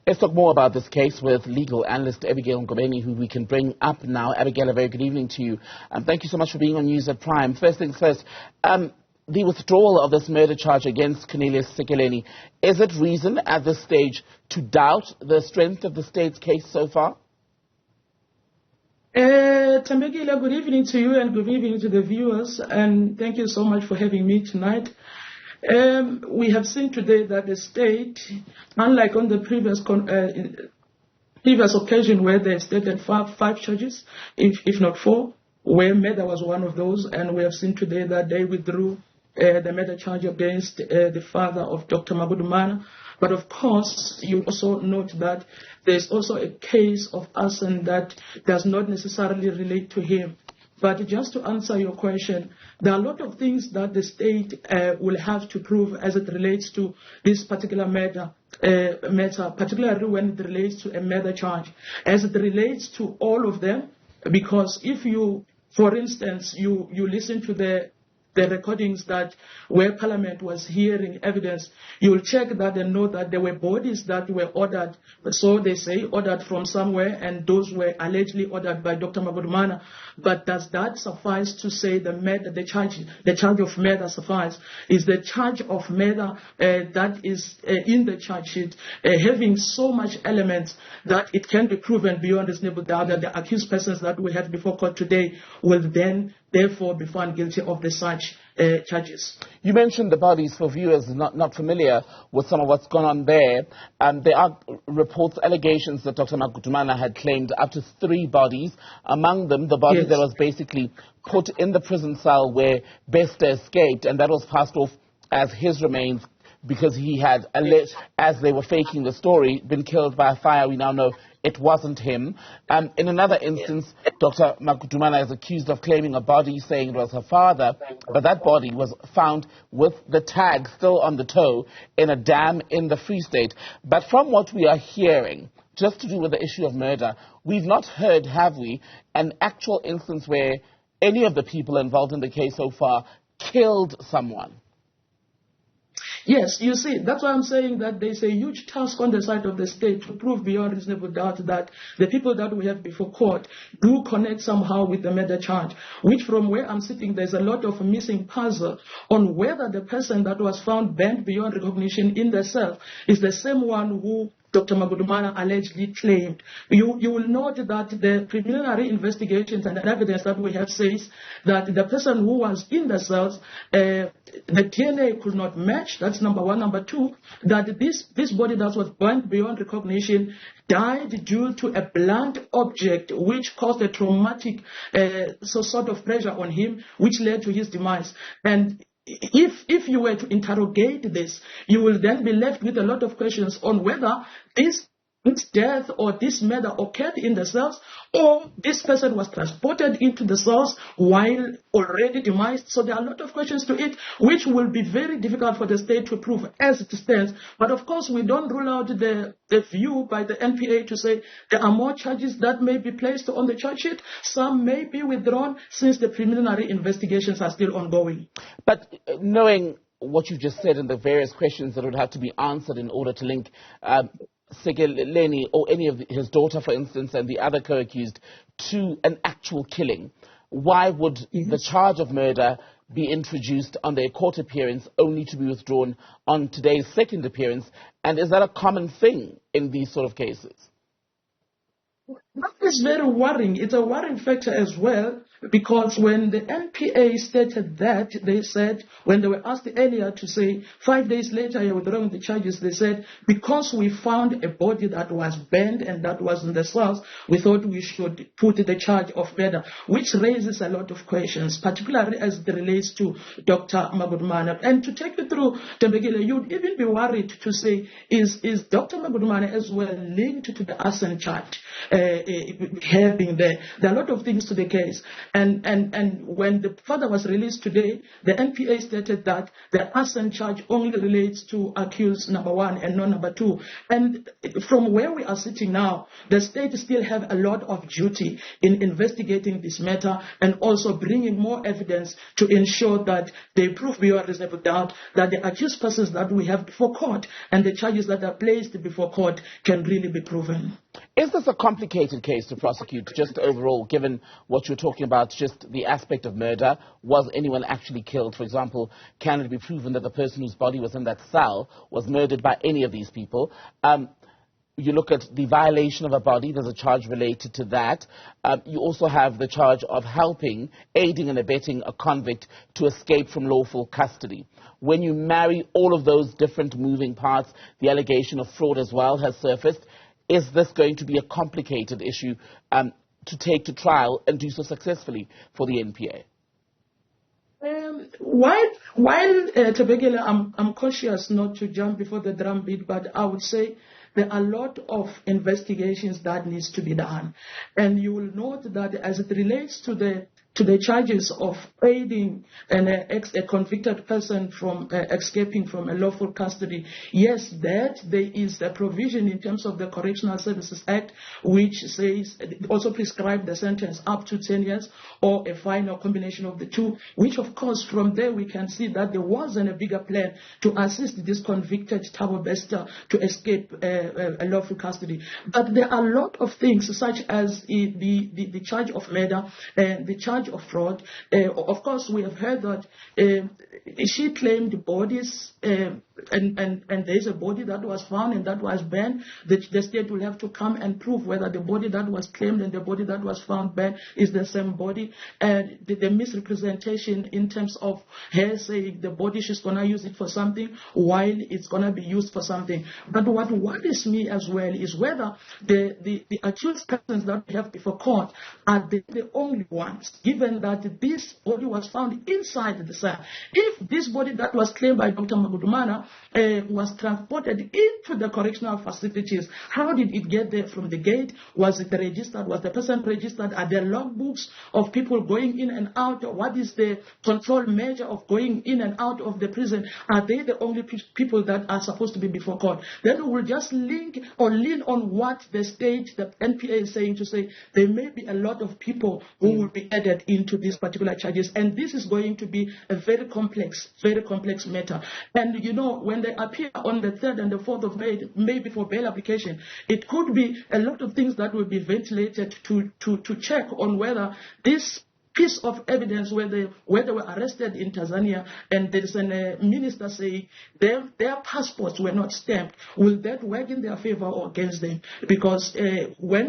Let's talk more about this case with legal analyst Abigail Ngobene, who we can bring up now. Abigail, a very good evening to you. Thank you so much for being on News at Prime. First things first, the withdrawal of this murder charge against Zolile Sekeleni, is it reason at this stage to doubt the strength of the state's case so far? Tambekile, good evening to you and good evening to the viewers, and thank you so much for having me tonight. We have seen today that the state, unlike on the previous occasion where they stated five charges, if not four, where murder was one of those, and we have seen today that they withdrew the murder charge against the father of Dr. Magudumana. But of course, you also note that there's also a case of arson that does not necessarily relate to him. But just to answer your question, there are a lot of things that the state will have to prove as it relates to this particular matter, particularly when it relates to a murder charge, as it relates to all of them. Because if you, for instance, you listen to the recordings that where Parliament was hearing evidence, you will check that and know that there were bodies that were ordered, so they say, ordered from somewhere, and those were allegedly ordered by Dr. Magudumana. But does that suffice to say the charge of murder suffice? Is the charge of murder that is in the charge sheet having so much elements that it can be proven beyond reasonable doubt that the accused persons that we had before court today will then therefore be found guilty of the such charges? You mentioned the bodies. For viewers not familiar with some of what's gone on there. There are reports, allegations that Dr. Magudumana had claimed up to 3 bodies, among them the body that was basically put in the prison cell where Bester escaped, and that was passed off as his remains because he had, as they were faking the story, been killed by a fire. We now know it wasn't him. In another instance, Dr. Magudumana is accused of claiming a body, saying it was her father, but that body was found with the tag still on the toe in a dam in the Free State. But from what we are hearing, just to do with the issue of murder, we've not heard, have we, an actual instance where any of the people involved in the case so far killed someone. Yes, you see, that's why I'm saying that there's a huge task on the side of the state to prove beyond reasonable doubt that the people that we have before court do connect somehow with the murder charge, which from where I'm sitting, there's a lot of missing puzzle on whether the person that was found bent beyond recognition in the cell is the same one who Dr. Magudumana allegedly claimed. You will note that the preliminary investigations and the evidence that we have says that the person who was in the cells, the DNA could not match. That's number one. Number two, that this body that was burnt beyond recognition died due to a blunt object which caused a traumatic sort of pressure on him, which led to his demise. And if you were to interrogate this, you will then be left with a lot of questions on whether this death or this murder occurred in the cells, or this person was transported into the cells while already demised. So there are a lot of questions to it, which will be very difficult for the state to prove as it stands. But of course, we don't rule out the view by the NPA to say there are more charges that may be placed on the charge sheet. Some may be withdrawn since the preliminary investigations are still ongoing. But knowing what you just said and the various questions that would have to be answered in order to link Sekeleni or any of his daughter, for instance, and the other co-accused to an actual killing, why would the charge of murder be introduced on their court appearance only to be withdrawn on today's second appearance? And is that a common thing in these sort of cases? That is very worrying. It's a worrying factor as well, because when the NPA stated that, they said, when they were asked earlier to say 5 days later you're withdrawing the charges, they said, because we found a body that was burned and that was in the cells, we thought we should put the charge of murder, which raises a lot of questions, particularly as it relates to Dr. Magudumana. And to take you through, Tambekile, you'd even be worried to say, is Dr. Magudumana as well linked to the arson charge? have been there. There are a lot of things to the case. And when the father was released today, the NPA stated that the arson charge only relates to accused number 1 and not number 2. And from where we are sitting now, the state still have a lot of duty in investigating this matter and also bringing more evidence to ensure that they prove beyond reasonable doubt that the accused persons that we have before court and the charges that are placed before court can really be proven. Is this a complicated case to prosecute, just overall, given what you're talking about, just the aspect of murder? Was anyone actually killed? For example, can it be proven that the person whose body was in that cell was murdered by any of these people? You look at the violation of a body, there's a charge related to that. You also have the charge of helping, aiding and abetting a convict to escape from lawful custody. When you marry all of those different moving parts, the allegation of fraud as well has surfaced. Is this going to be a complicated issue to take to trial and do so successfully for the NPA? While Abigail, I'm cautious not to jump before the drum beat, but I would say there are a lot of investigations that needs to be done. And you will note that as it relates to the charges of aiding a convicted person from escaping from a lawful custody, yes, that there is a provision in terms of the Correctional Services Act, which says, also prescribe the sentence up to 10 years or a fine or combination of the two, which of course from there we can see that there wasn't a bigger plan to assist this convicted Thabo Bester to escape a lawful custody. But there are a lot of things such as the charge of murder, the charge of fraud. Of course, we have heard that she claimed bodies, and there is a body that was found and that was burned. The state will have to come and prove whether the body that was claimed and the body that was found burned is the same body. And the misrepresentation in terms of her saying the body, she's going to use it for something while it's going to be used for something. But what worries me as well is whether the accused persons that we have before court are the only ones, given that this body was found inside the cell. If this body that was claimed by Dr. Magudumana was transported into the correctional facilities, how did it get there from the gate? Was it registered? Was the person registered? Are there logbooks of people going in and out? What is the control measure of going in and out of the prison? Are they the only people that are supposed to be before court? Then we will just link or lean on what the state, the NPA is saying, to say there may be a lot of people who will be added into these particular charges, and this is going to be a very complex matter. And you know, when they appear on the 3rd and the 4th of May, maybe for bail application, it could be a lot of things that will be ventilated to check on whether this piece of evidence where they were arrested in Tanzania, and there is a minister saying their passports were not stamped. Will that work in their favor or against them? Because while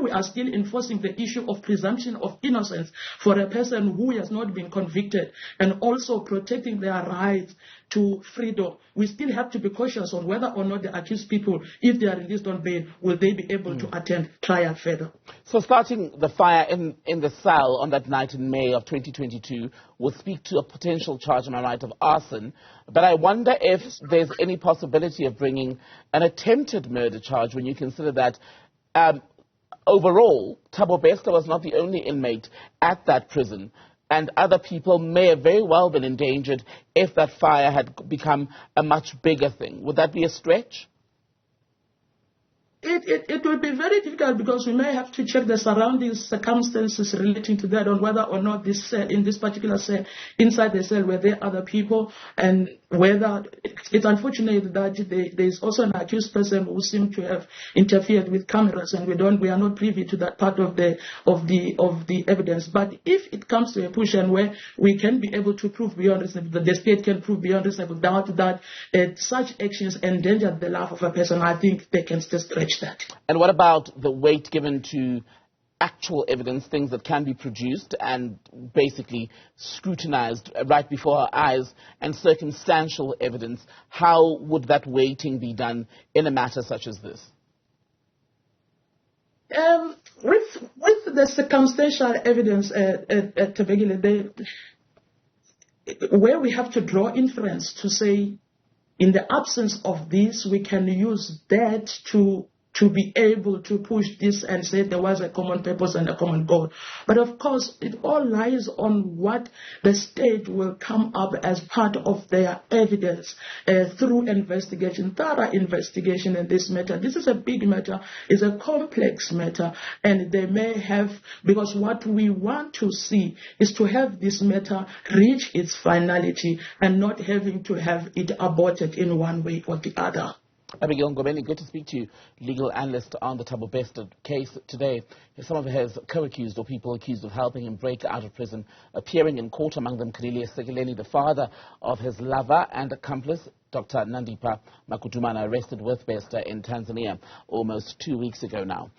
we are still enforcing the issue of presumption of innocence for a person who has not been convicted, and also protecting their rights to freedom, we still have to be cautious on whether or not the accused people, if they are released on bail, will they be able to attend trial further. So starting the fire in the cell on that night in May of 2022 will speak to a potential charge, am I right, of arson. But I wonder if there's any possibility of bringing an attempted murder charge when you consider that overall, Thabo Bester was not the only inmate at that prison, and other people may have very well been endangered if that fire had become a much bigger thing. Would that be a stretch? It will be very difficult, because we may have to check the surrounding circumstances relating to that, on whether or not this cell, in this particular cell, inside the cell, were there other people, and whether it's unfortunate that there is also an accused person who seemed to have interfered with cameras, and we are not privy to that part of the evidence. But if it comes to a push and where we can be able to prove beyond reasonable, the state can prove beyond reasonable doubt that such actions endangered the life of a person, I think they can still stretch that. And what about the weight given to actual evidence, things that can be produced and basically scrutinized right before our eyes, and circumstantial evidence? How would that weighting be done in a matter such as this? With the circumstantial evidence, where we have to draw inference to say, in the absence of this, we can use that to to be able to push this and say there was a common purpose and a common goal. But of course, it all lies on what the state will come up as part of their evidence through investigation, thorough investigation in this matter. This is a big matter, it's a complex matter, and they may have, because what we want to see is to have this matter reach its finality and not having to have it aborted in one way or the other. Abigail Ngobene, good to speak to you, legal analyst on the Thabo Best case today. Some of his co-accused or people accused of helping him break out of prison appearing in court, among them Zolile Sekeleni, the father of his lover and accomplice, Dr. Nandipha Magudumana, arrested with Best in Tanzania almost 2 weeks ago now.